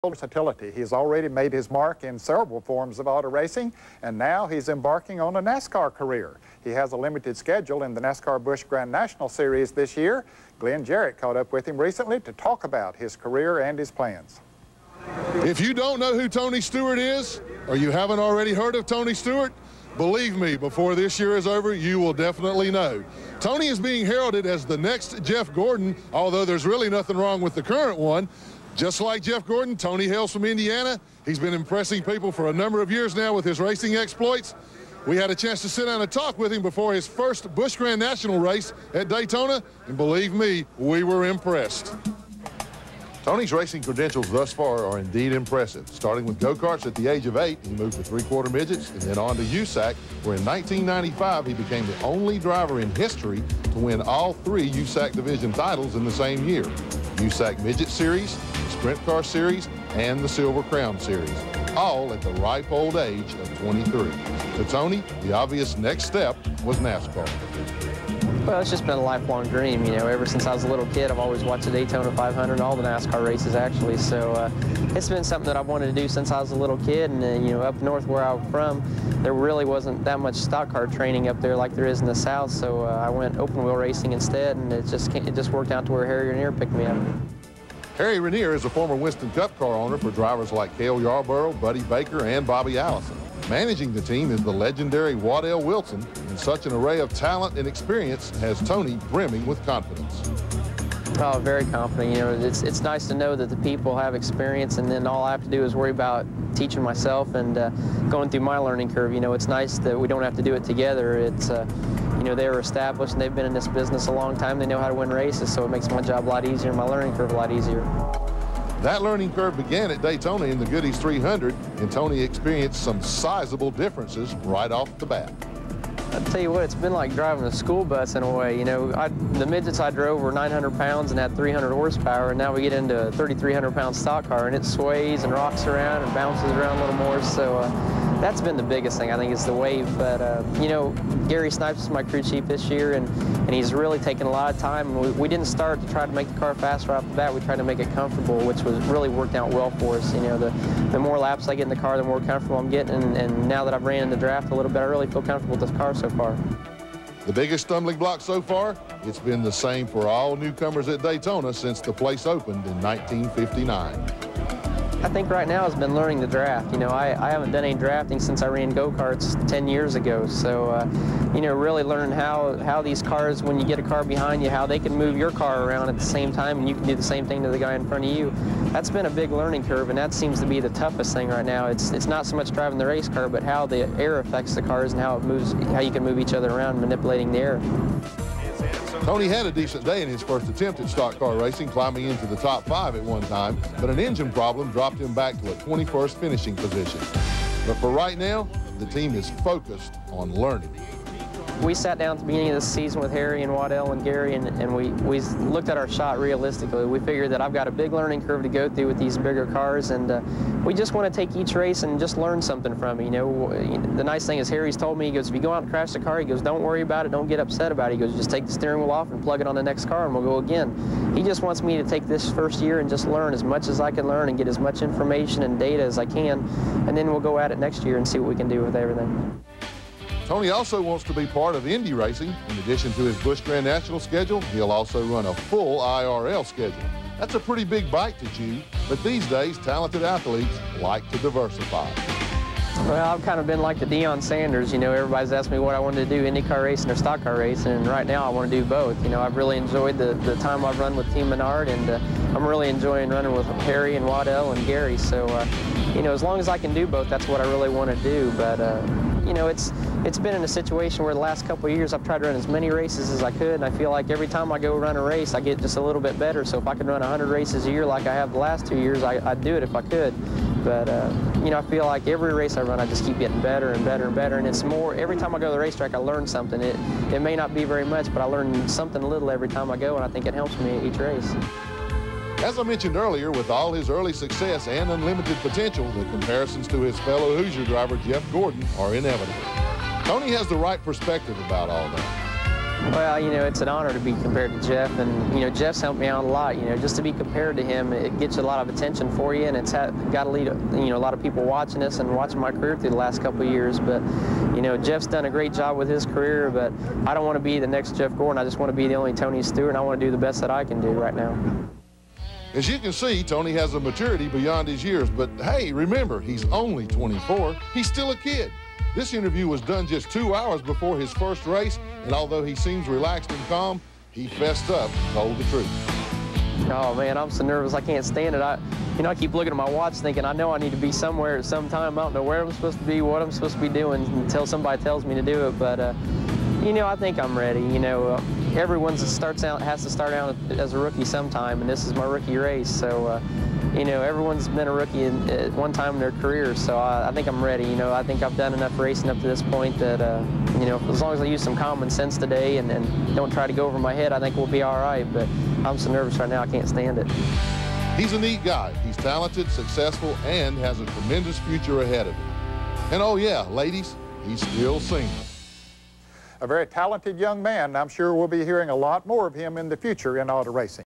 Versatility. He's already made his mark in several forms of auto racing, and now he's embarking on a NASCAR career. He has a limited schedule in the NASCAR Busch Grand National Series this year. Glenn Jarrett caught up with him recently to talk about his career and his plans. If you don't know who Tony Stewart is, or you haven't already heard of Tony Stewart, believe me, before this year is over, you will definitely know. Tony is being heralded as the next Jeff Gordon, although there's really nothing wrong with the current one. Just like Jeff Gordon, Tony hails from Indiana. He's been impressing people for a number of years now with his racing exploits. We had a chance to sit down and talk with him before his first Busch Grand National race at Daytona, and believe me, we were impressed. Tony's racing credentials thus far are indeed impressive. Starting with go-karts at the age of 8, he moved to three-quarter midgets and then on to USAC, where in 1995 he became the only driver in history to win all 3 USAC division titles in the same year. USAC Midget Series, the Sprint Car Series, and the Silver Crown Series, all at the ripe old age of 23. To Tony, the obvious next step was NASCAR. Well, it's just been a lifelong dream, you know. Ever since I was a little kid, I've always watched the Daytona 500 and all the NASCAR races, actually. So it's been something that I've wanted to do since I was a little kid. And, you know, up north where I'm from, there really wasn't that much stock car training up there like there is in the south. So I went open wheel racing instead, and it just worked out to where Harry Ranier picked me up. Harry Ranier is a former Winston Cup car owner for drivers like Cale Yarborough, Buddy Baker, and Bobby Allison. Managing the team is the legendary Waddell Wilson, and such an array of talent and experience has Tony brimming with confidence. Oh, very confident. You know, it's nice to know that the people have experience, and then all I have to do is worry about teaching myself and going through my learning curve. You know, it's nice that we don't have to do it together. It's, you know, they're established and they've been in this business a long time. They know how to win races, so it makes my job a lot easier and my learning curve a lot easier. That learning curve began at Daytona in the Goodies 300, and Tony experienced some sizable differences right off the bat. I'll tell you what, it's been like driving a school bus in a way. You know, the midgets I drove were 900 pounds and had 300 horsepower, and now we get into a 3,300-pound stock car, and it sways and rocks around and bounces around a little more. So that's been the biggest thing, I think, is the wave. But, you know, Gary Snipes is my crew chief this year, and he's really taken a lot of time. We didn't start to try to make the car faster off the bat. We tried to make it comfortable, which was really worked out well for us. You know, the more laps I get in the car, the more comfortable I'm getting. And now that I've ran in the draft a little bit, I really feel comfortable with this car so far. The biggest stumbling block so far? It's been the same for all newcomers at Daytona since the place opened in 1959. I think right now has been learning the draft. You know, I haven't done any drafting since I ran go-karts 10 years ago. So, you know, really learning how these cars, when you get a car behind you, how they can move your car around at the same time, and you can do the same thing to the guy in front of you. That's been a big learning curve, and that seems to be the toughest thing right now. It's not so much driving the race car, but how the air affects the cars and how it moves, how you can move each other around, manipulating the air. Tony had a decent day in his first attempt at stock car racing, climbing into the top 5 at one time, but an engine problem dropped him back to a 21st finishing position. But for right now, the team is focused on learning. We sat down at the beginning of the season with Harry and Waddell and Gary, and we looked at our shot realistically. We figured that I've got a big learning curve to go through with these bigger cars, and we just want to take each race and just learn something from it. You know, the nice thing is Harry's told me, he goes, if you go out and crash the car, he goes, don't worry about it, don't get upset about it. He goes, just take the steering wheel off and plug it on the next car and we'll go again. He just wants me to take this first year and just learn as much as I can learn and get as much information and data as I can, and then we'll go at it next year and see what we can do with everything. Tony also wants to be part of Indy racing. In addition to his Busch Grand National schedule, he'll also run a full IRL schedule. That's a pretty big bite to chew, but these days, talented athletes like to diversify. Well, I've kind of been like the Deion Sanders. You know, everybody's asked me what I wanted to do, IndyCar racing or stock car racing, and right now I want to do both. You know, I've really enjoyed the time I've run with Team Menard, and I'm really enjoying running with Harry and Waddell and Gary. So, you know, as long as I can do both, that's what I really want to do. But, you know, it's been in a situation where the last couple of years I've tried to run as many races as I could, and I feel like every time I go run a race, I get just a little bit better. So if I could run 100 races a year like I have the last 2 years, I'd do it if I could. But, you know, I feel like every race I run, I just keep getting better and better and better, and it's more, every time I go to the racetrack, I learn something. It may not be very much, but I learn something little every time I go, and I think it helps me each race. As I mentioned earlier, with all his early success and unlimited potential, the comparisons to his fellow Hoosier driver Jeff Gordon are inevitable. Tony has the right perspective about all that. Well, you know, it's an honor to be compared to Jeff, and, you know, Jeff's helped me out a lot. You know, just to be compared to him, it gets a lot of attention for you, and it's got to lead, you know, a lot of people watching us and watching my career through the last couple of years. But, you know, Jeff's done a great job with his career, but I don't want to be the next Jeff Gordon. I just want to be the only Tony Stewart, and I want to do the best that I can do right now. As you can see, Tony has a maturity beyond his years, but hey, remember, he's only 24. He's still a kid. This interview was done just 2 hours before his first race, and although he seems relaxed and calm, he fessed up and told the truth. Oh man, I'm so nervous, I can't stand it. I keep looking at my watch thinking I know I need to be somewhere at some time. I don't know where I'm supposed to be, what I'm supposed to be doing until somebody tells me to do it, but you know, I think I'm ready. You know, everyone has to start out as a rookie sometime, and this is my rookie race, so you know, everyone's been a rookie at one time in their career, so I think I'm ready. You know, I think I've done enough racing up to this point that, you know, as long as I use some common sense today and don't try to go over my head, I think we'll be all right, but I'm so nervous right now, I can't stand it. He's a neat guy. He's talented, successful, and has a tremendous future ahead of him. And oh yeah, ladies, he's still single. A very talented young man. I'm sure we'll be hearing a lot more of him in the future in auto racing.